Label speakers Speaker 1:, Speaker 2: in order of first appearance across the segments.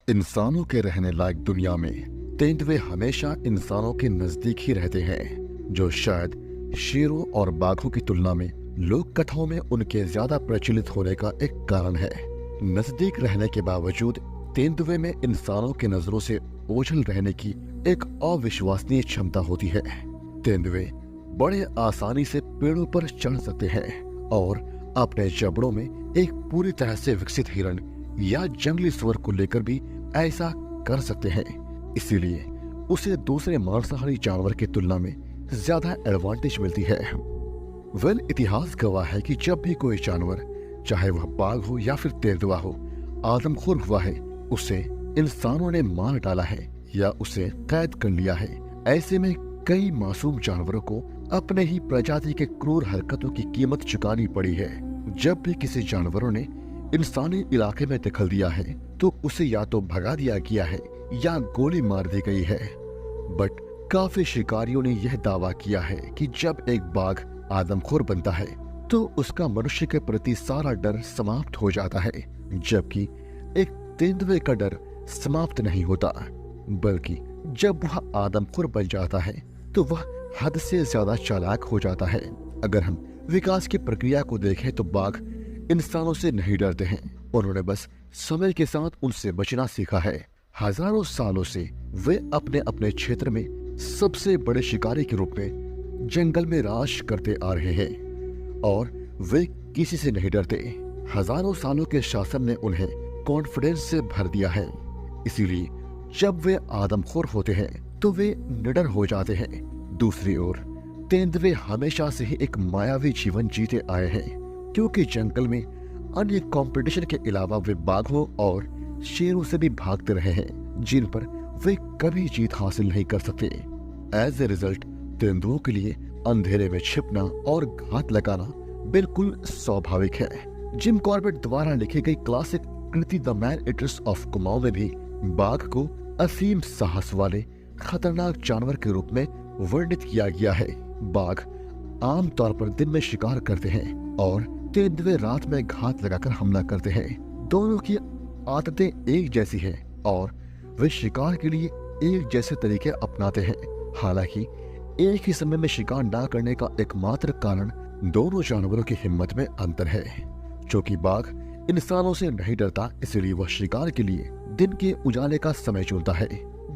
Speaker 1: इंसानों के रहने लायक दुनिया में तेंदुए हमेशा इंसानों के नजदीक ही रहते हैं, जो शायद शेरों और बाघों की तुलना में लोक कथाओं में उनके ज्यादा प्रचलित होने का एक कारण है। नजदीक रहने के बावजूद तेंदुए में इंसानों के नजरों से ओझल रहने की एक अविश्वसनीय क्षमता होती है। तेंदुए बड़े आसानी से पेड़ों पर चढ़ सकते हैं और अपने जबड़ों में एक पूरी तरह से विकसित हिरण या जंगली सुअर को लेकर भी ऐसा कर सकते हैं। इसीलिए उसे दूसरे मांसाहारी जानवर की तुलना में ज्यादा एडवांटेज मिलती है। इतिहास गवाह है कि जब भी कोई जानवर, चाहे वह बाघ हो या फिर तेंदुआ हो, आदमखोर हुआ है, उसे इंसानों ने मार डाला है या उसे कैद कर लिया है। ऐसे में कई मासूम जानवरों को अपने ही प्रजाति के क्रूर हरकतों की कीमत चुकानी पड़ी है। जब भी किसी जानवरों ने इंसानी इलाके में दखल दिया है तो उसे या तो भगा दिया गया है या गोली मार दी गई है। बट काफी शिकारियों ने यह दावा किया है कि जब एक बाघ आदमखोर बनता है तो उसका मनुष्य के प्रति सारा डर समाप्त हो जाता है, जबकि एक तेंदुए का डर समाप्त नहीं होता, बल्कि जब वह आदमखोर बन जाता है तो वह हद से ज्यादा चालाक हो जाता है। अगर हम विकास की प्रक्रिया को देखें तो बाघ इंसानों से नहीं डरते हैं, उन्होंने बस समय के साथ उनसे बचना सीखा है। हजारों सालों से वे अपने अपने क्षेत्र में सबसे बड़े शिकारी के रूप में जंगल में राज करते आ रहे हैं और वे किसी से नहीं डरते। हजारों सालों के शासन ने उन्हें कॉन्फिडेंस से भर दिया है, इसीलिए जब वे आदमखोर होते हैं तो वे निडर हो जाते हैं। दूसरी ओर तेंदुए हमेशा से ही एक मायावी जीवन जीते आए हैं, क्योंकि जंगल में अन्य कंपटीशन के अलावा वे बाघों और शेरों से भी भागते रहे हैं, जिन पर वे कभी जीत हासिल नहीं कर सकते। एज ए रिजल्ट तेंदुओं के लिए अंधेरे में छिपना और घात लगाना बिल्कुल स्वाभाविक है। जिम कॉर्बेट द्वारा लिखी गई classic Kriti the man eaters of Kumaon में भी बाघ को असीम साहस वाले खतरनाक जानवर के रूप में वर्णित किया गया है। बाघ आमतौर पर दिन में शिकार करते हैं और तेंदुए रात में घात लगाकर हमला करते हैं। दोनों की आदतें एक जैसी हैं और वे शिकार के लिए एक जैसे तरीके अपनाते हैं। हालांकि एक ही समय में शिकार ना करने का एकमात्र कारण दोनों जानवरों की हिम्मत में अंतर है। क्योंकि बाघ इंसानों से नहीं डरता, इसलिए वह शिकार के लिए दिन के उजाले का समय चुनता है,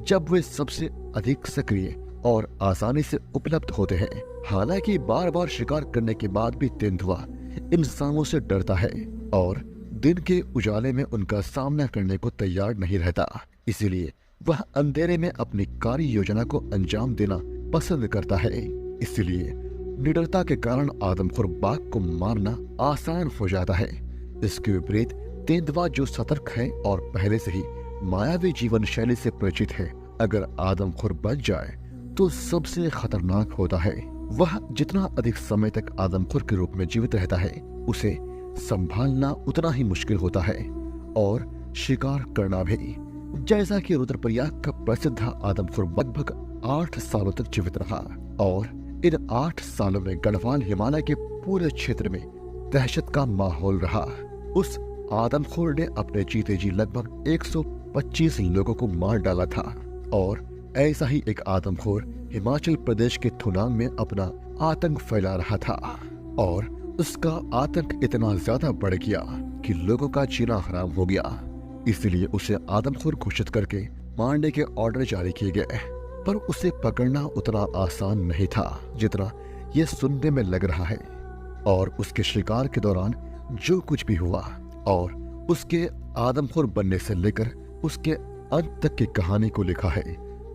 Speaker 1: जब वे सबसे अधिक सक्रिय और आसानी से उपलब्ध होते हैं। हालांकि बार बार शिकार करने के बाद भी तेंदुआ इंसानों से डरता है और दिन के उजाले में उनका सामना करने को तैयार नहीं रहता, इसीलिए वह अंधेरे में अपनी कार्य योजना को अंजाम देना पसंद करता है। इसलिए निडरता के कारण आदमखोर बाघ को मारना आसान हो जाता है। इसके विपरीत तेंदुआ जो सतर्क है और पहले से ही मायावी जीवन शैली से परिचित है, अगर आदमखोर बन जाए तो सबसे खतरनाक होता है। वह जितना अधिक समय तक आदमखोर के रूप में जीवित रहता है, उसे संभालना उतना ही मुश्किल होता है और शिकार करना भी। जैसा कि रुद्रप्रयाग का प्रसिद्ध आदमखोर लगभग 8 सालों तक जीवित रहा और इन 8 सालों में गढ़वाल हिमालय के पूरे क्षेत्र में दहशत का माहौल रहा। उस आदमखोर ने अपने जीते जी लगभग 125 लोगों को मार डाला था और ऐसा ही एक आदमखोर हिमाचल प्रदेश के थुनांग में अपना आतंक फैला रहा था और उसका आतंक इतना ज्यादा बढ़ गया कि लोगों का जीना हराम हो गया। इसलिए उसे आदमखोर घोषित करके मारने के ऑर्डर जारी किए गए, पर उसे पकड़ना उतना आसान नहीं था जितना यह सुनने में लग रहा है। और उसके शिकार के दौरान जो कुछ भी हुआ और उसके आदमखोर बनने से लेकर उसके अंत तक की कहानी को लिखा है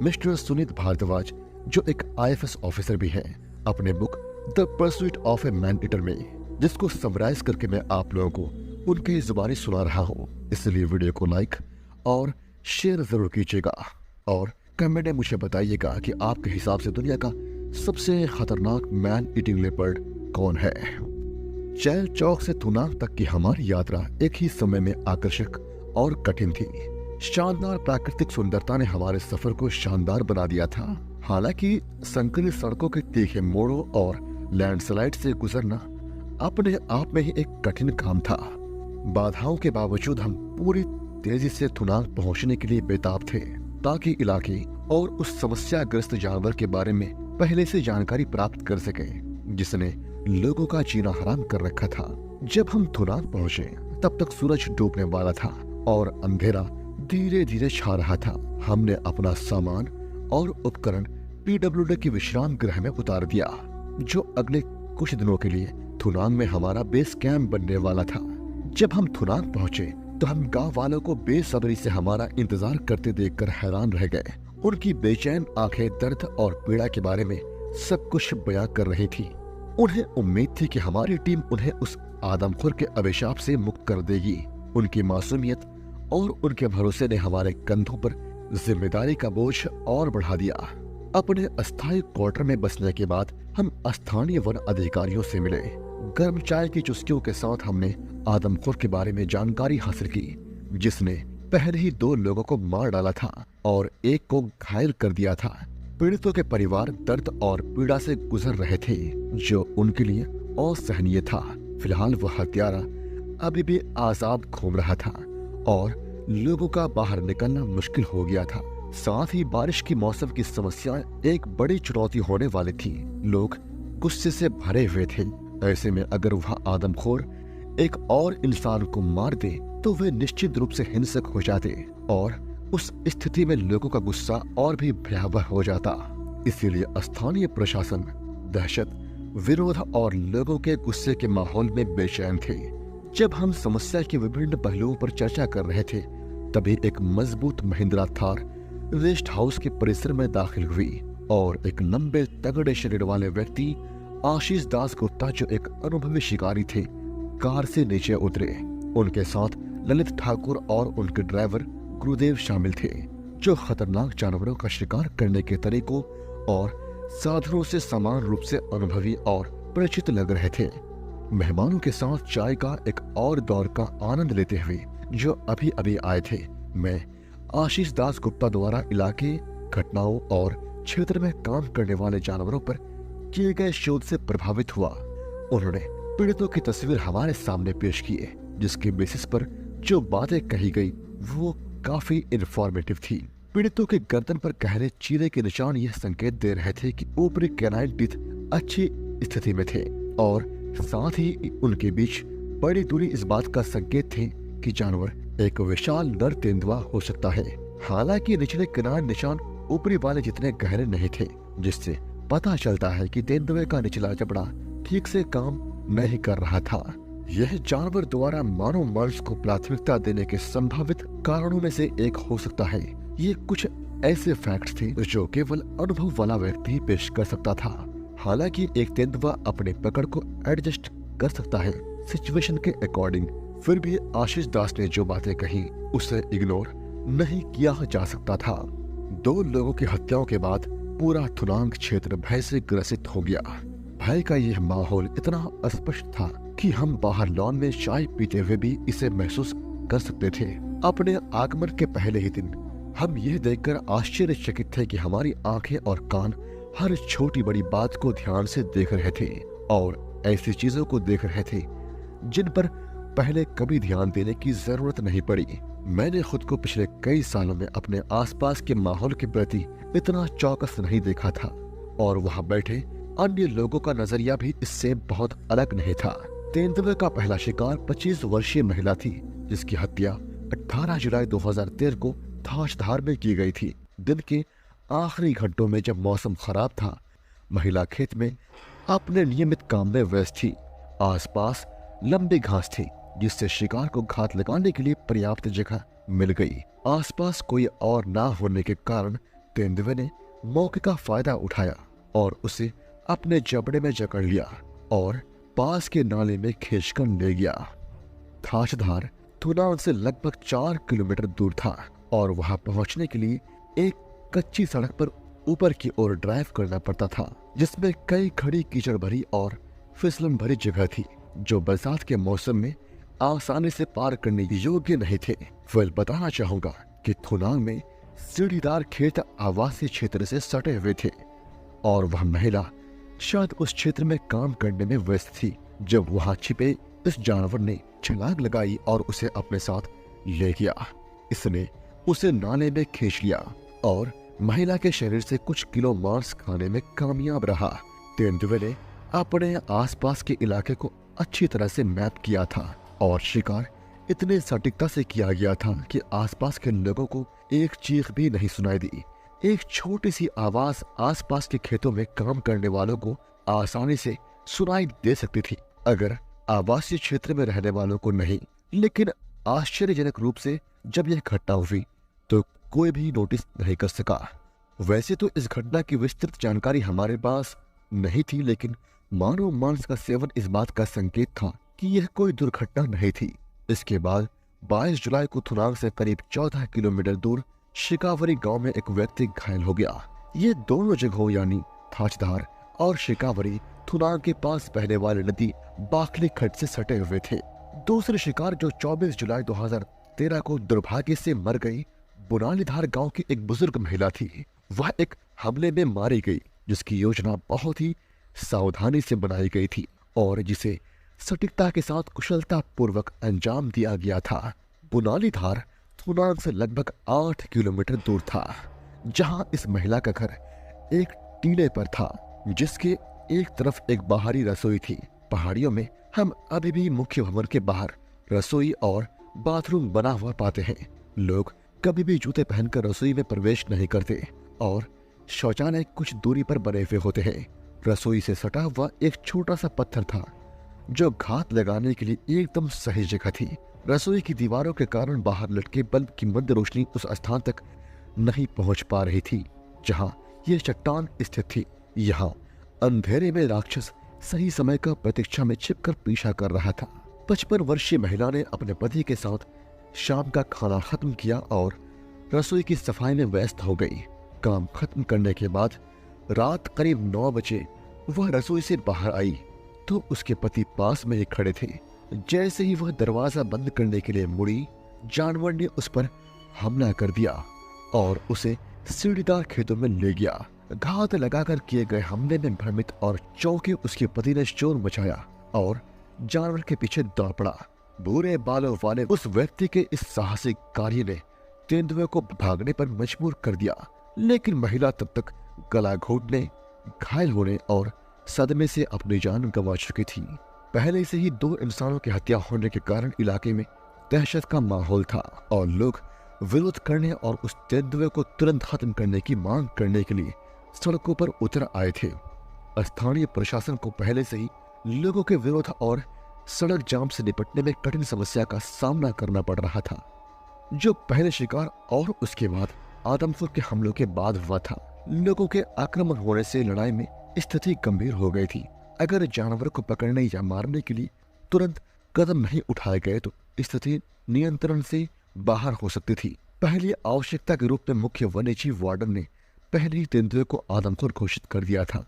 Speaker 1: मिस्टर सुनीत भारद्वाज, जो एक IFS ऑफिसर भी हैं, अपने book the pursuit of a man eater में, जिसको समराइज करके मैं आप लोगों को उनकी जुबानी सुना रहा हूँ। इसलिए वीडियो को लाइक और शेयर जरूर कीजिएगा और कमेंट में मुझे बताइएगा कि आपके हिसाब से दुनिया का सबसे खतरनाक मैन ईटिंग लेपर्ड कौन है। चैल चौक से थुनांग तक की हमारी यात्रा एक ही समय में आकर्षक और कठिन थी। शानदार प्राकृतिक सुंदरता ने हमारे सफर को शानदार बना दिया था। हालांकि संकरी सड़कों के तीखे मोड़ों और लैंडस्लाइड से गुजरना अपने आप में ही एक कठिन काम था। बाधाओं के बावजूद हम पूरी तेजी से थुनांग पहुंचने के लिए बेताब थे ताकि इलाके और उस समस्याग्रस्त जानवर के बारे में पहले से जानकारी प्राप्त कर सके जिसने लोगों का जीना हराम कर रखा था। जब हम थुनांग पहुंचे तब तक सूरज डूबने वाला था और अंधेरा धीरे धीरे छा रहा था। हमने अपना सामान और उपकरण पीडब्ल्यूडी के विश्राम गृह में उतार दिया, जो अगले कुछ दिनों के लिए थुनांग में हमारा बेस कैंप बनने वाला था। जब हम थुनांग पहुंचे तो हम गांव वालों को बेसब्री से हमारा इंतजार करते देखकर हैरान रह गए। उनकी बेचैन आंखें दर्द और पीड़ा के बारे में सब कुछ बयां कर रही थी। उन्हें उम्मीद थी कि हमारी टीम उन्हें उस आदमखोर के अभिशाप से मुक्त कर देगी। उनकी मासूमियत और उनके भरोसे ने हमारे कंधों पर जिम्मेदारी का बोझ और बढ़ा दिया। अपने अस्थायी क्वार्टर में बसने के बाद हम स्थानीय वन अधिकारियों से मिले। गर्म चाय की चुस्कियों के साथ हमने आदमखोर के बारे में जानकारी हासिल की, जिसने पहले ही 2 लोगों को मार डाला था और एक को घायल कर दिया था। पीड़ितों के परिवार दर्द और पीड़ा से गुजर रहे थे, जो उनके लिए असहनीय था। फिलहाल वह हत्यारा अभी भी आजाद घूम रहा था और लोगों का बाहर निकलना मुश्किल हो गया था। साथ ही बारिश की मौसम की समस्या एक बड़ी चुनौती होने वाली थी। लोग गुस्से से भरे हुए थे। ऐसे में अगर वह आदमखोर एक और इंसान को मार दे तो वे निश्चित रूप से हिंसक हो जाते और उस स्थिति में लोगों का गुस्सा और भी भयावह हो जाता। इसीलिए स्थानीय प्रशासन दहशत, विरोध और लोगों के गुस्से के माहौल में बेचैन थे। जब हम समस्या के विभिन्न पहलुओं पर चर्चा कर रहे थे तभी एक मजबूत महिंद्रा थार रेस्ट हाउस के परिसर में दाखिल हुई और एक लंबे तगड़े शरीर वाले व्यक्ति आशीष दास गुप्ता, जो एक अनुभवी शिकारी थे, कार से नीचे उतरे। उनके साथ ललित ठाकुर और उनके ड्राइवर गुरुदेव शामिल थे, जो खतरनाक जानवरों का शिकार करने के तरीकों और साधनों से समान रूप से अनुभवी और परिचित लग रहे थे। मेहमानों के साथ चाय का एक और दौर का आनंद लेते हुए जो अभी अभी आए थे, मैं आशीष दास गुप्ता द्वारा इलाके, घटनाओं और क्षेत्र में काम करने वाले जानवरों पर किए गए शोध से प्रभावित हुआ। उन्होंने पीड़ितों की तस्वीर हमारे सामने पेश की है, जिसके बेसिस पर जो बातें कही गई वो काफी इंफॉर्मेटिव थी। पीड़ितों के गर्दन पर गहरे चीरे के निशान यह संकेत दे रहे थे कि ऊपरी कैनाइन टीथ अच्छी स्थिति में थे और साथ ही उनके बीच बड़ी दूरी इस बात का संकेत थे कि जानवर एक विशाल नर तेंदुआ हो सकता है। हालांकि निचले किनार निशान ऊपरी वाले जितने गहरे नहीं थे, जिससे पता चलता है कि तेंदुए का निचला जबड़ा ठीक से काम नहीं कर रहा था। यह जानवर द्वारा मानव मांस को प्राथमिकता देने के संभावित कारणों में से एक हो सकता है। ये कुछ ऐसे फैक्ट्स थे जो केवल अनुभव वाला व्यक्ति पेश कर सकता था। हालांकि एक तेंदुआ अपने पकड़ को एडजस्ट कर सकता है सिचुएशन के अकॉर्डिंग, फिर भी आशीष दास ने जो बातें कही उसे इग्नोर नहीं किया जा सकता था। 2 लोगों की हत्याओं के बाद पूरा थुनांग क्षेत्र भय से ग्रसित हो गया। भय का यह माहौल इतना स्पष्ट था कि हम बाहर लॉन में चाय पीते हुए भी इसे महसूस कर सकते थे। अपने आगमन के पहले ही दिन हम यह देखकर आश्चर्यचकित थे कि हमारी आंखें और कान हर छोटी बड़ी बात को ध्यान से देख रहे थे और ऐसी चीजों को देख रहे थे जिन पर पहले कभी ध्यान देने की जरूरत नहीं पड़ी। मैंने खुद को पिछले कई सालों में अपने आसपास के माहौल के प्रति इतना चौकस नहीं देखा था और वहां बैठे अन्य लोगों का नजरिया भी इससे बहुत अलग नहीं था। तेंदुए का पहला शिकार 25 वर्षीय महिला थी, जिसकी हत्या 18 जुलाई 2013 को थाचधार में की गई थी। दिन के आखिरी घंटों में जब मौसम खराब था, महिला खेत में अपने नियमित काम में व्यस्त थी। आसपास लंबी घास थी, जिससे शिकार को घात लगाने के लिए पर्याप्त जगह मिल गई। आसपास कोई और ना होने के कारण तेंदुए ने मौके का फायदा उठाया और उसे अपने जबड़े में जकड़ लिया और पास के नाले में खींचकर ले गया। थाचधार थुनांग से लगभग 4 किलोमीटर दूर था और वहां पहुंचने के लिए एक कच्ची सड़क पर ऊपर की ओर ड्राइव करना पड़ता था, जिसमें कई खड़ी कीचड़ भरी और फिसलन भरी जगह थी जो बरसात के मौसम में आसानी से पार करने योग्य नहीं थे। फिर बताना चाहूंगा कि थुनांग में सीढ़ीदार खेत आवासीय क्षेत्र से सटे हुए थे और वह महिला शायद उस क्षेत्र में काम करने में व्यस्त थी जब वहां छिपे इस जानवर ने छलांग लगाई और उसे अपने साथ ले गया। इसने उसे नाले में खींच लिया और महिला के शरीर से कुछ किलो मांस खाने में कामयाब रहा। तेंदुए ने अपने आसपास के इलाके को अच्छी तरह से मैप किया था और शिकार इतने सटीकता से किया गया था कि आसपास के लोगों को एक चीख भी नहीं सुनाई दी। एक छोटी सी आवाज आसपास के खेतों में काम करने वालों को आसानी से सुनाई दे सकती थी, अगर आवासीय क्षेत्र में रहने वालों को नहीं। लेकिन आश्चर्यजनक रूप से जब यह घटना हुई तो कोई भी नोटिस नहीं कर सका। वैसे तो इस घटना की विस्तृत जानकारी हमारे पास नहीं थी, लेकिन मानव मांस का सेवन इस बात का संकेत था कि यह कोई दुर्घटना नहीं थी। इसके बाद 22 जुलाई को थुनाग से करीब 14 किलोमीटर दूर शिकावरी गांव में एक व्यक्ति घायल हो गया। ये दोनों जगहों यानी थाचधार और शिकावरी थुनाग के पास बहने वाली नदी बाखली खड्ड से सटे हुए थे। दूसरे शिकार जो 24 जुलाई 2013 को दुर्भाग्य से मर गई बुनालीधार गांव की एक बुजुर्ग महिला थी। वह एक हमले में मारी गई जिसकी योजना बहुत ही सावधानी से बनाई गई थी और जिसे सटीकता के साथ कुशलता पूर्वक अंजाम दिया गया था। बुनालीधार थुनाग से लगभग 8 किलोमीटर दूर था, जहां इस महिला का घर एक टीले पर था जिसके एक तरफ एक बाहरी रसोई थी। पहाड़ियों में हम अभी भी मुख्य भवन के बाहर रसोई और बाथरूम बना हुआ पाते हैं। लोग कभी भी जूते पहनकर रसोई में प्रवेश नहीं करते और शौचालय कुछ दूरी पर बने हुए होते हैं। रसोई से सटा हुआ एक छोटा सा पत्थर था जो घात लगाने के लिए एकदम सही जगह थी। रसोई की दीवारों के कारण बाहर लटके बल्ब की मंद रोशनी उस स्थान तक नहीं पहुंच पा रही थी जहां यह चट्टान स्थित थी। यहाँ अंधेरे में राक्षस सही समय का प्रतीक्षा में छिपकर पीछा कर रहा था। 55 वर्षीय महिला ने अपने पति के साथ शाम का खाना खत्म किया और रसोई की सफाई में व्यस्त हो गई। काम खत्म करने के बाद रात करीब 9 बजे वह रसोई से बाहर आई तो उसके पति पास में ही खड़े थे। जैसे ही वह दरवाजा बंद करने के लिए मुड़ी, जानवर ने उस पर हमला कर दिया और उसे सीढ़ीदार खेतों में ले गया। घात लगाकर किए गए हमले में भ्रमित और चौंके उसके पति ने शोर मचाया और जानवर के पीछे दौड़ पड़ा। भूरे बालों वाले उस व्यक्ति के इस साहसिक कार्य ने तेंदुए को भागने पर मजबूर कर दिया, लेकिन महिला तब तक गला घोटने, घायल होने और सदमे से अपनी जान गंवा चुकी थी। पहले से ही 2 इंसानों की हत्या होने के कारण इलाके में दहशत का माहौल था और लोग विरोध करने और उस तेंदुए को तुरंत खत्म करने की मांग करने के लिए सड़कों पर उतर आए थे। स्थानीय प्रशासन को पहले से ही लोगों के विरोध और सड़क जाम से निपटने में कठिन समस्या का सामना करना पड़ रहा था, जो पहले शिकार और उसके बाद आदमखोर के हमलों के बाद हुआ था। लोगों के आक्रमण होने से लड़ाई में स्थिति गंभीर हो गई थी। अगर जानवर को पकड़ने या मारने के लिए तुरंत कदम नहीं उठाए गए तो स्थिति नियंत्रण से बाहर हो सकती थी। पहली आवश्यकता के रूप में मुख्य वन्यजीव वार्डन ने पहले ही तेंदुए को आदमखोर घोषित कर दिया था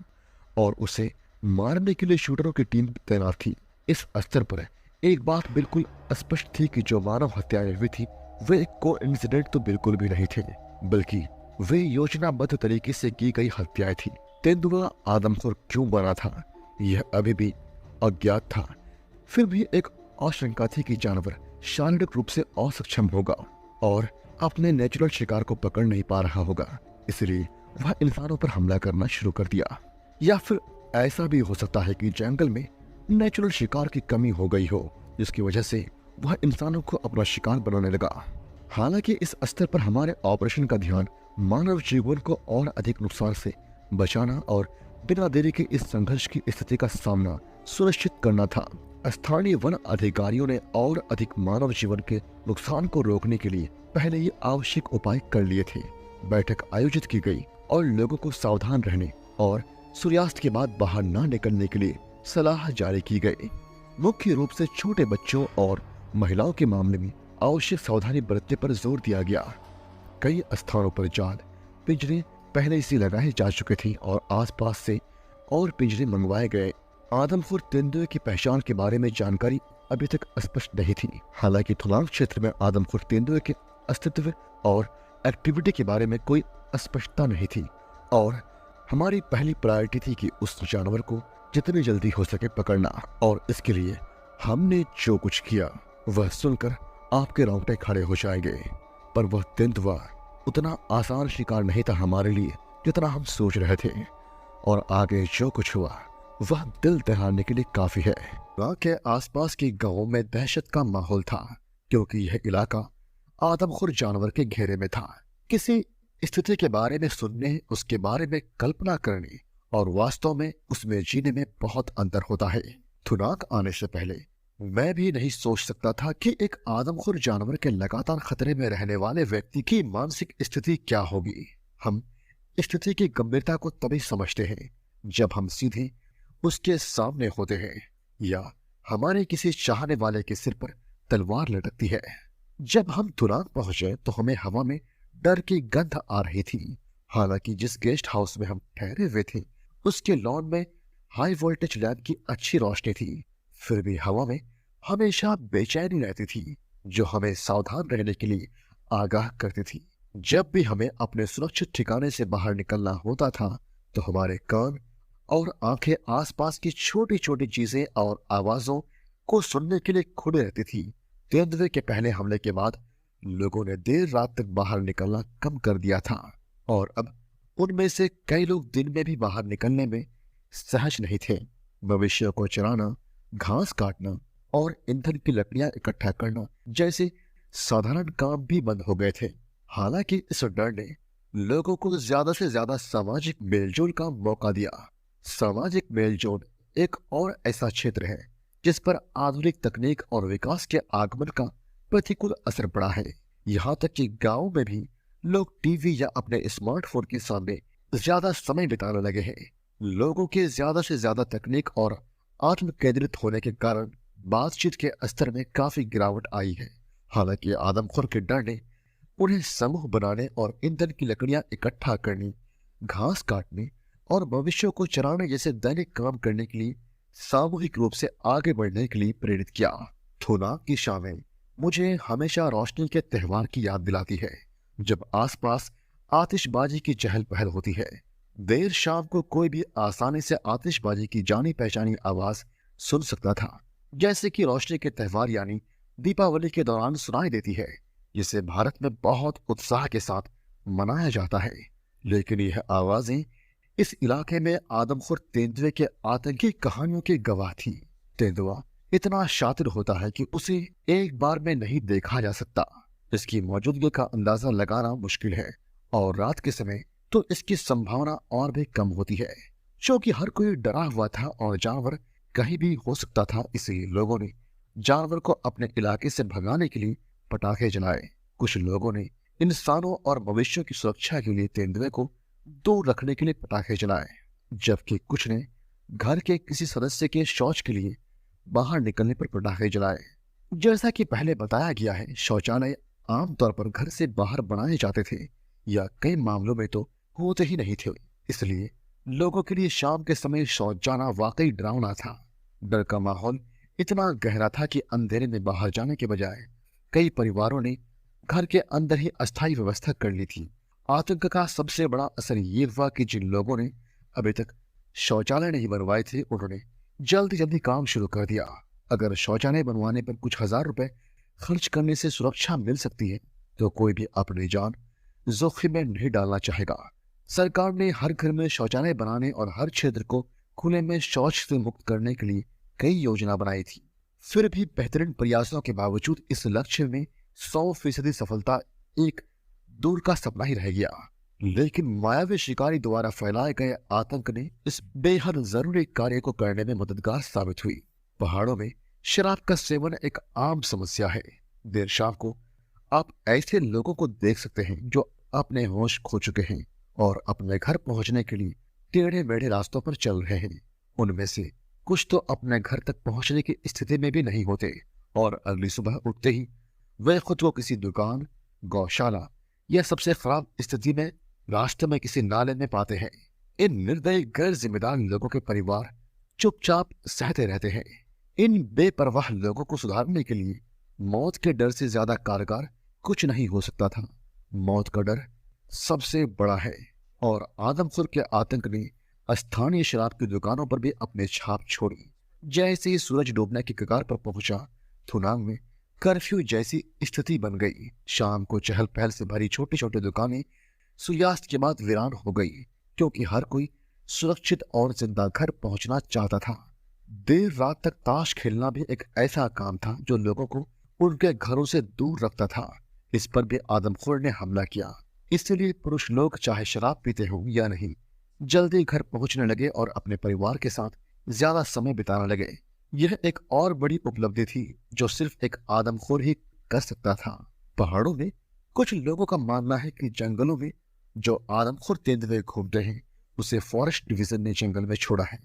Speaker 1: और उसे मारने के लिए शूटरों की टीम तैनात थी। इस स्तर पर एक बात बिल्कुल स्पष्ट थी कि जो मानव हत्याएं हुई थी वे कोइंसिडेंट तो बिल्कुल भी नहीं थे, बल्कि वे योजनाबद्ध तरीके से की गई हत्याएं थी। तेंदुआ आदमखोर क्यों बना था यह अभी भी अज्ञात था। फिर भी एक आशंका थी कि जानवर शारीरिक रूप से असक्षम होगा और अपने नेचुरल शिकार को पकड़ नहीं पा रहा होगा, इसलिए वह इंसानों पर हमला करना शुरू कर दिया। या फिर ऐसा भी हो सकता है कि जंगल में नेचुरल शिकार की कमी हो गई हो, जिसकी वजह से वह इंसानों को अपना शिकार बनाने लगा। हालांकि इस स्तर पर हमारे ऑपरेशन का ध्यान मानव जीवन को और अधिक नुकसान से बचाना और बिना देरी के इस संघर्ष की स्थिति का सामना सुनिश्चित करना था। स्थानीय वन अधिकारियों ने और अधिक मानव जीवन के नुकसान को रोकने के लिए पहले ही आवश्यक उपाय कर लिए थे। बैठक आयोजित की गई और लोगों को सावधान रहने और सूर्यास्त के बाद बाहर न निकलने के लिए सलाह जारी की गई। मुख्य रूप से छोटे बच्चों और महिलाओं के मामले में आवश्यक सावधानी बरतने पर जोर दिया गया। कई स्थानों पर जाल पिंजरे पहले से लगाए जा चुके थे और आसपास से और पिंजरे मंगवाए गए। आदमखोर तेंदुए की पहचान के बारे में जानकारी अभी तक स्पष्ट नहीं थी। हालांकि थुनाग क्षेत्र में आदमखोर तेंदुए के अस्तित्व और एक्टिविटी के बारे में कोई स्पष्टता नहीं थी और हमारी पहली प्रायोरिटी थी कि उस जानवर को जितनी जल्दी हो सके पकड़ना। और इसके लिए हमने जो कुछ किया वह सुनकर आपके रोंगटे खड़े हो जाएंगे। पर वह तेंदुआ उतना आसान शिकार नहीं था हमारे लिए जितना हम सोच रहे थे। और आगे जो कुछ हुआ वह दिल दहाड़ने के लिए काफी है। वहाँ के आसपास के गांवों में दहशत का माहौल था, क्योंकि यह इलाका आदमखोर जानवर के घेरे में था। किसी स्थिति के बारे में सुनने, उसके बारे में कल्पना करने और वास्तव में उसमें जीने में बहुत अंतर होता है। थुनाक आने से पहले मैं भी नहीं सोच सकता था कि एक आदमखोर जानवर के लगातार खतरे में रहने वाले व्यक्ति की मानसिक स्थिति क्या होगी। हम स्थिति की गंभीरता को तभी समझते हैं जब हम सीधे उसके सामने होते हैं या हमारे किसी चाहने वाले के सिर पर तलवार लटकती है। जब हम तुरंत पहुंचे तो हमें हवा में डर की गंध आ रही थी। हालांकि जिस गेस्ट हाउस में हम ठहरे हुए थे उसके लॉन में हाई वोल्टेज लैंप की अच्छी रोशनी थी, फिर भी हवा में हमेशा बेचैनी रहती थी जो हमें सावधान रहने के लिए आगाह करती थी। जब भी हमें अपने सुरक्षित ठिकाने से बाहर निकलना होता था तो हमारे कान और आंखें आसपास की छोटी छोटी चीजें और आवाजों को सुनने के लिए खुले रहती थी। तेंदुए के पहले हमले के बाद लोगों ने देर रात तक बाहर निकलना कम कर दिया था और अब उनमें से कई लोग दिन में भी बाहर निकलने में सहज नहीं थे। मवेशियों को चराना, घास काटना और ईंधन की लकड़ियां इकट्ठा करना जैसे साधारण काम भी बंद हो गए थे। हालांकि इस डर ने लोगों को ज्यादा से ज्यादा सामाजिक मेलजोल का मौका दिया। सामाजिक मेलजोल एक और ऐसा क्षेत्र है जिस पर आधुनिक तकनीक और विकास के आगमन का प्रतिकूल असर पड़ा है। यहाँ तक कि गाँव में भी लोग टीवी या अपने स्मार्टफोन के सामने ज्यादा समय बिताने लगे हैं। लोगों के ज्यादा से ज्यादा तकनीक और आत्म केंद्रित होने के कारण बातचीत के स्तर में काफी गिरावट आई है। हालांकि आदमखोर के डर ने उन्हें समूह बनाने और ईंधन की लकड़ियां इकट्ठा करने, घास काटने और भविष्यों को चराने जैसे दैनिक काम करने के लिए सामूहिक रूप से आगे बढ़ने के लिए प्रेरित किया। थुनाक की शामें मुझे हमेशा रोशनी के त्योहार की याद दिलाती है, जब आसपास आतिशबाजी की चहल पहल होती है। देर शाम को कोई भी आसानी से आतिशबाजी की जानी पहचानी आवाज सुन सकता था, जैसे कि रोशनी के त्योहार यानी दीपावली के दौरान सुनाई देती है, जिसे भारत में बहुत उत्साह के साथ मनाया जाता है। लेकिन यह आवाजें इस इलाके में आदमखोर तेंदुए के आतंकी कहानियों की गवाह थी। तेंदुआ इतना शातिर होता है कि उसे एक बार में नहीं देखा जा सकता। इसकी मौजूदगी का अंदाजा लगाना मुश्किल है और रात के समय तो इसकी संभावना और भी कम होती है। क्योंकि हर कोई डरा हुआ था और जानवर कहीं भी हो सकता था, इसलिए लोगों ने जानवर को अपने इलाके से भगाने के लिए पटाखे जलाए। कुछ लोगों ने इंसानों और मवेशियों की सुरक्षा के लिए तेंदुए को दूर रखने के लिए पटाखे जलाए, जबकि कुछ ने घर के किसी सदस्य के शौच के लिए बाहर निकलने पर पटाखे जलाए। जैसा कि पहले बताया गया है, शौचालय आमतौर पर घर से बाहर बनाए जाते थे या कई मामलों में तो होते ही नहीं थे, इसलिए लोगों के लिए शाम के समय शौच जाना वाकई डरावना था। डर का माहौल इतना गहरा था कि अंधेरे में बाहर जाने के बजाय कई परिवारों ने घर के अंदर ही अस्थायी व्यवस्था कर ली थी। आतंक का सबसे बड़ा असर ये हुआ कि जिन लोगों ने अभी तक शौचालय नहीं बनवाए थे उन्होंने जल्दी जल्दी काम शुरू कर दिया। अगर शौचालय बनवाने पर कुछ हजार रुपए खर्च करने से सुरक्षा मिल सकती है तो कोई भी अपनी जान जोखिम में नहीं डालना चाहेगा। सरकार ने हर घर में शौचालय बनाने और हर क्षेत्र को खुले में शौच से मुक्त करने के लिए कई योजना बनाई थी। फिर भी बेहतरीन प्रयासों के बावजूद इस लक्ष्य में 100% सफलता एक दूर का सपना ही रह गया। लेकिन मायावी शिकारी द्वारा फैलाए गए आतंक ने इस बेहद जरूरी कार्य को करने में मददगार साबित हुई। पहाड़ों में शराब का सेवन एक आम समस्या है। देर शाम को आप ऐसे लोगों को देख सकते हैं जो अपने होश खो चुके हैं और अपने घर पहुंचने के लिए टेढ़े मेढ़े रास्तों पर चल रहे हैं। उनमें से कुछ तो अपने घर तक पहुंचने की स्थिति में भी नहीं होते और अगली सुबह उठते ही वे खुद को किसी दुकान, गौशाला या सबसे खराब स्थिति में रास्ते में किसी नाले में पाते हैं। इन निर्दयी गैर जिम्मेदार लोगों के परिवार चुपचाप सहते रहते हैं। इन बेपरवाह लोगों को सुधारने के लिए मौत के डर से ज्यादा कारगर कुछ नहीं हो सकता था। मौत का डर सबसे बड़ा है और आदमखोर के आतंक ने स्थानीय शराब की दुकानों पर भी अपने छाप छोड़ी। जैसे ही सूरज डूबने की कगार पर पहुंचा, थुनांग में कर्फ्यू जैसी स्थिति बन गई। शाम को चहल पहल से भरी छोटी छोटी दुकानें सूर्यास्त के बाद वीरान हो गई, क्योंकि हर कोई सुरक्षित और जिंदा घर पहुंचना चाहता था। देर रात तक ताश खेलना भी एक ऐसा काम था जो लोगों को उनके घरों से दूर रखता था। इस पर भी आदमखोर ने हमला किया। इसलिए पुरुष लोग चाहे शराब पीते हो या नहीं, जल्दी घर पहुंचने लगे और अपने परिवार के साथ ज्यादा समय बिताने लगे। यह एक और बड़ी उपलब्धि थी जो सिर्फ एक आदमखोर ही कर सकता था। पहाड़ों में कुछ लोगों का मानना है कि जंगलों में जो आदमखोर तेंदुए घूमते हैं उसे फॉरेस्ट डिवीजन ने जंगल में छोड़ा है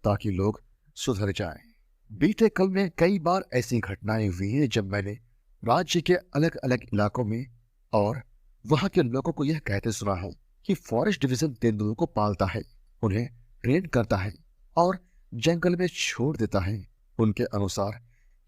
Speaker 1: ताकि लोग सुधर जाएं। बीते कल में कई बार ऐसी घटनाएं हुई हैं जब मैंने राज्य के अलग अलग इलाकों में और वहां के लोगों को यह कहते सुना है कि फॉरेस्ट डिवीजन तेंदुओं को पालता है, उन्हें ट्रेन करता है और जंगल में छोड़ देता है। उनके अनुसार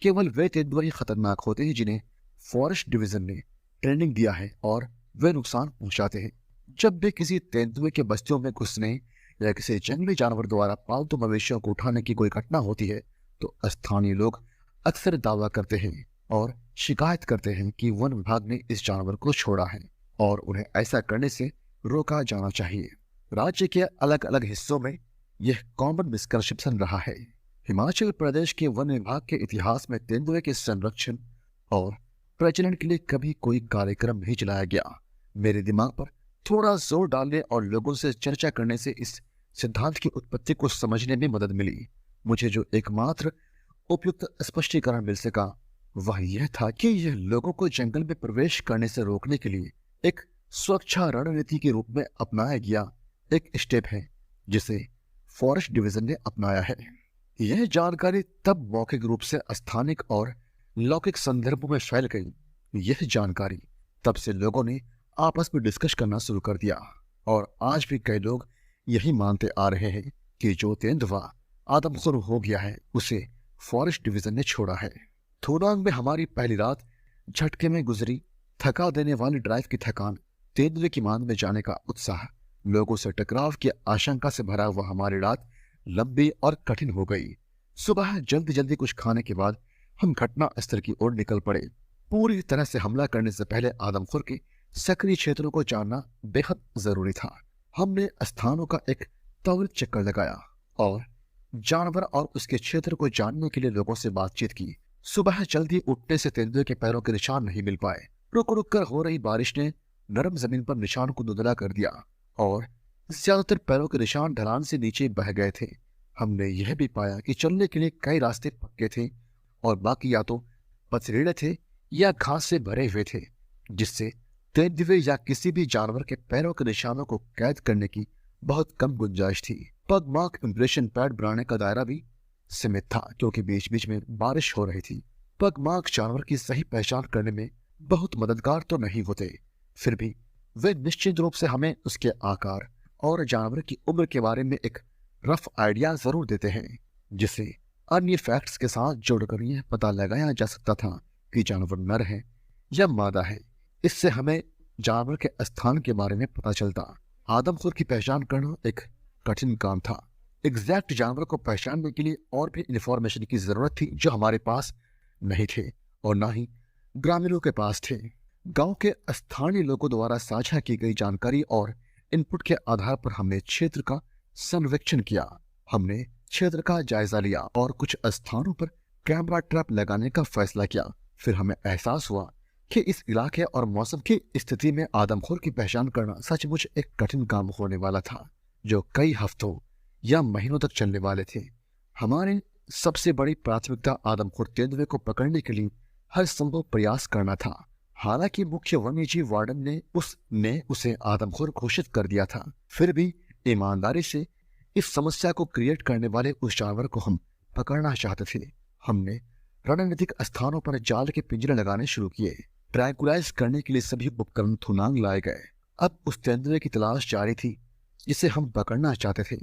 Speaker 1: केवल वे तेंदुए ही खतरनाक होते हैं जिन्हें फॉरेस्ट डिवीजन ने ट्रेनिंग दिया है और वे नुकसान पहुंचाते हैं। जब भी किसी तेंदुए के बस्तियों में घुसने या किसी जंगली जानवर द्वारा पालतू मवेशियों को उठाने की कोई घटना होती है तो स्थानीय लोग अक्सर दावा करते हैं और शिकायत करते हैं कि वन विभाग ने इस जानवर को छोड़ा है और उन्हें ऐसा करने से रोका जाना चाहिए। राज्य के अलग अलग हिस्सों में यह कॉमन मिसकंसेप्शन रहा है। हिमाचल प्रदेश के वन विभाग के इतिहास में तेंदुए के संरक्षण और प्रजनन के लिए कभी कोई कार्यक्रम नहीं चलाया गया। मेरे दिमाग पर थोड़ा जोर डालने और लोगों से चर्चा करने से इस सिद्धांत की उत्पत्ति को समझने में मदद मिली। मुझे जो एकमात्र उपयुक्त स्पष्टीकरण मिल सका वह यह था कि यह लोगों को जंगल में प्रवेश करने से रोकने के लिए एक सुरक्षा रणनीति के रूप में अपनाया गया एक स्टेप है जिसे फॉरेस्ट डिवीजन ने अपनाया है। यह जानकारी तब मौखिक रूप से स्थानिक और लौकिक संदर्भों में फैल गई। यह जानकारी तब से लोगों ने आपस में डिस्कस करना शुरू कर दिया और आज भी कई लोग यही मानते आ रहे हैं कि जो तेंदुआ आदमखोर हो गया है उसे फॉरेस्ट डिवीजन ने छोड़ा है। थोडांग में हमारी पहली रात झटके में गुजरी। थका देने वाली ड्राइव की थकान, तेंदुए की मांद में जाने का उत्साह, लोगों से टकराव की आशंका से भरा हुआ हमारी रात लंबी और कठिन हो गई। सुबह जल्दी जल्दी कुछ खाने के बाद हम घटना स्थल की ओर निकल पड़े। पूरी तरह से हमला करने से पहले आदमखोर के सक्रिय क्षेत्रों को जानना बेहद जरूरी था। हमने स्थानों का एक त्वरित चक्कर लगाया और जानवर और उसके क्षेत्र को जानने के लिए लोगों से बातचीत की। सुबह जल्दी उठने से तेंदुए के पैरों के निशान नहीं मिल पाए। रुक रुक कर हो रही बारिश ने नरम जमीन पर निशान को धुंधला कर दिया और ज्यादातर पैरों के निशान ढलान से नीचे बह गए थे। हमने यह भी पाया कि चलने के लिए कई रास्ते पक्के थे और बाकी या तो पथरीले थे या घास से भरे हुए थे, जिससे तेंदुए या किसी भी जानवर के पैरों के निशानों को कैद करने की बहुत कम गुंजाइश थी। पगमार्क इंप्रेशन पैड बनाने का दायरा भी सीमित था क्योंकि बीच बीच में बारिश हो रही थी। पगमार्क जानवर की सही पहचान करने में बहुत मददगार तो नहीं होते, फिर भी वे निश्चित रूप से हमें उसके आकार और जानवर की उम्र के बारे में एक रफ आइडिया जरूर देते हैं, जिसे अन्य फैक्ट्स के साथ जोड़कर यह पता लगाया जा सकता था कि जानवर नर है या मादा है। इससे हमें जानवर के स्थान के बारे में पता चलता। आदमखोर की पहचान करना एक कठिन काम था। एग्जैक्ट जानवर को पहचानने के लिए और भी इंफॉर्मेशन की जरूरत थी जो हमारे पास नहीं थे और ना ही ग्रामीणों के पास थे। गांव के स्थानीय लोगों द्वारा साझा की गई जानकारी और इनपुट के आधार पर हमने क्षेत्र का सर्वेक्षण किया। हमने क्षेत्र का जायजा लिया और कुछ स्थानों पर कैमरा ट्रैप लगाने का फैसला किया। फिर हमें एहसास हुआ कि इस इलाके और मौसम की स्थिति में आदमखोर की पहचान करना सचमुच एक कठिन काम होने वाला था जो कई हफ्तों या महीनों तक चलने वाले थे। हमारी सबसे बड़ी प्राथमिकता आदमखोर तेंदुए को पकड़ने के लिए हर संभव प्रयास करना था। हालांकि मुख्य वन्यजीव वार्डन ने उसे आदमखोर घोषित कर दिया था, फिर भी ईमानदारी से इस समस्या को क्रिएट करने वाले उस जानवर को हम पकड़ना चाहते थे। हमने रणनीतिक स्थानों पर जाल के पिंजरे लगाने शुरू किए। ट्रैंकुलाइज करने के लिए सभी उपकरण थुनांग लाए गए। अब उस तेंदुए की तलाश जारी थी जिसे हम पकड़ना चाहते थे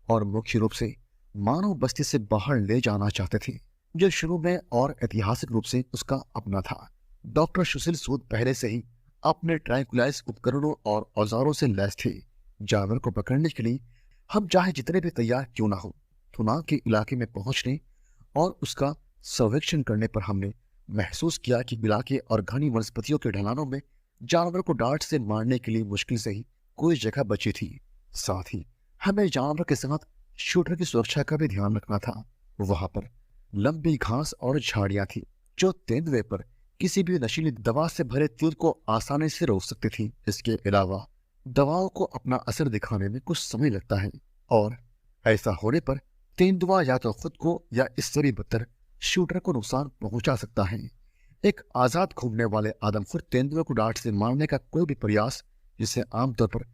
Speaker 1: और मुख्य रूप से मानव बस्ती से बाहर ले जाना चाहते थे, जो शुरू में और ऐतिहासिक रूप से उसका अपना था। डॉक्टर सुशील सूद पहले से ही अपने ट्रैंकुलाइज उपकरणों और औजारों से लैस थे। जानवर को पकड़ने के लिए हम चाहे जितने भी तैयार क्यों ना हो, थुनांग के इलाके में पहुंचने और उसका सर्वेक्षण करने पर हमने महसूस किया कि इलाके और घनी वनस्पतियों के ढलानों में जानवर को डांट से मारने के लिए मुश्किल से ही कोई जगह बची थी। साथ ही हमें जानवर के साथ शूटर की सुरक्षा का भी ध्यान रखना था। वहां पर लंबी घास और झाड़ियां थी जो तेंदुए पर किसी भी नशीली दवा से भरे तीर को आसानी से रोक सकती थी। इसके अलावा दवाओं को अपना असर दिखाने में कुछ समय लगता है और ऐसा होने पर तेंदुआ या तो खुद को या इससे भी बदतर शूटर को नुकसान पहुंचा सकता है। एक आजाद घूमने वाले आदमखोर तेंदुए को डांट से मारने का कोई भी प्रयास, जिसे आमतौर पर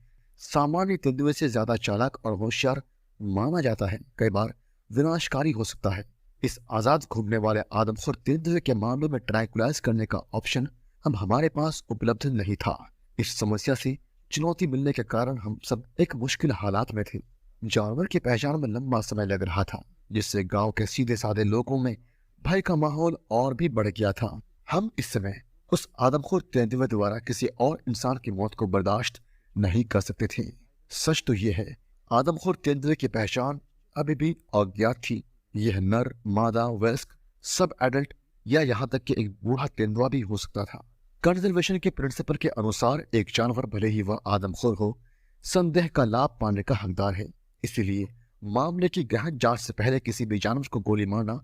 Speaker 1: सामान्य तेंदुए से ज्यादा चालाक और होशियार माना जाता है, कई बार विनाशकारी हो सकता है। इस आजाद घूमने वाले आदमखोर तेंदुए के मामले में ट्रैंकुलाइज करने का ऑप्शन अब हमारे पास उपलब्ध नहीं था। इस समस्या से चुनौती मिलने के कारण हम सब एक मुश्किल हालात में थे। जानवर की पहचान में लंबा समय लग रहा था, जिससे गांव के सीधे साधे लोगों में भय का माहौल और भी बढ़ गया था। हम इस समय उस आदमखोर तेंदुए द्वारा किसी और इंसान की मौत को बर्दाश्त नहीं कर सकते थे। सच तो यह है, आदमखोर तेंदुए की पहचान अभी भी अज्ञात थी। यह नर, मादा, वयस्क, सब एडल्ट या यहाँ तक कि एक बूढ़ा तेंदुआ भी हो सकता था। कंजर्वेशन के प्रिंसिपल के अनुसार एक जानवर भले ही वह आदमखोर हो, संदेह का लाभ पाने का हकदार है। इसीलिए मामले की गहन जांच से पहले किसी भी जानवर को गोली मारना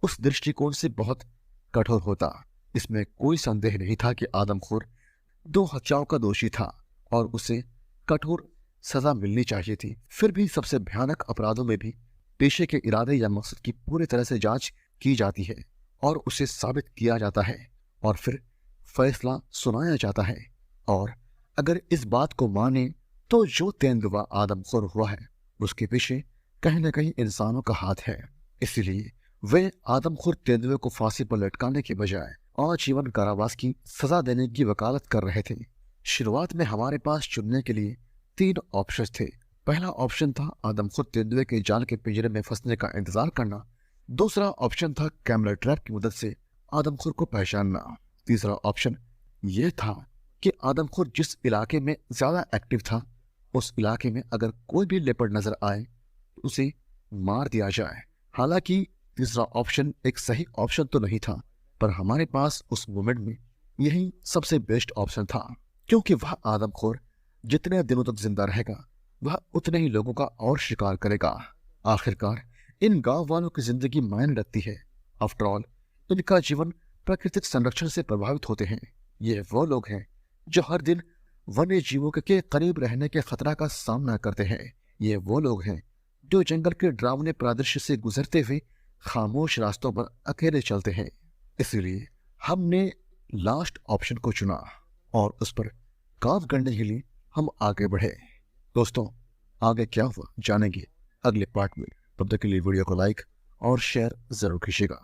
Speaker 1: उस दृष्टिकोण से बहुत कठोर होता। इसमें कोई संदेह नहीं था कि आदमखोर 2 हत्याओं का दोषी था और उसे कठोर सजा मिलनी चाहिए थी। फिर भी सबसे भयानक अपराधों में भी पेशे के इरादे या मकसद की पूरी तरह से जांच की जाती है और उसे साबित किया जाता है और फिर फैसला सुनाया जाता है। और अगर इस बात को माने तो जो तेंदुआ आदमखोर हुआ है उसके पीछे कहीं न कहीं इंसानों का हाथ है। इसलिए वे आदमखोर तेंदुए को फांसी पर लटकाने के बजाय आजीवन कारावास की सजा देने की वकालत कर रहे थे। शुरुआत में हमारे पास चुनने के लिए 3 ऑप्शन थे। पहला ऑप्शन था आदमखोर तेंदुए के जाल के पिंजरे में फंसने का इंतजार करना। दूसरा ऑप्शन था कैमरा ट्रैप की मदद से आदमखोर को पहचानना। तीसरा ऑप्शन यह था कि आदमखोर जिस इलाके में ज्यादा एक्टिव था उस इलाके में अगर कोई भी लेपर्ड नजर आए तो उसे मार दिया जाए। हालांकि तीसरा ऑप्शन एक सही ऑप्शन तो नहीं था, पर हमारे पास उस मोमेंट में यही सबसे बेस्ट ऑप्शन था, क्योंकि वह आदमखोर जितने दिनों तक जिंदा रहेगा वह उतने ही लोगों का और शिकार करेगा। आखिरकार इन गांव वालों की जिंदगी मायने रखती है। आफ्टर ऑल इनका जीवन प्राकृतिक संरक्षण से प्रभावित होते हैं। ये वो लोग हैं जो हर दिन वन्य जीवों के करीब रहने के खतरा का सामना करते हैं। ये वो लोग हैं जो जंगल के डरावने परिदृश्य से गुजरते हुए खामोश रास्तों पर अकेले चलते हैं। इसलिए हमने लास्ट ऑप्शन को चुना और उस पर काम करने के लिए हम आगे बढ़े। दोस्तों, आगे क्या हुआ जानेंगे अगले पार्ट में। तब तक के लिए वीडियो को लाइक और शेयर जरूर कीजिएगा।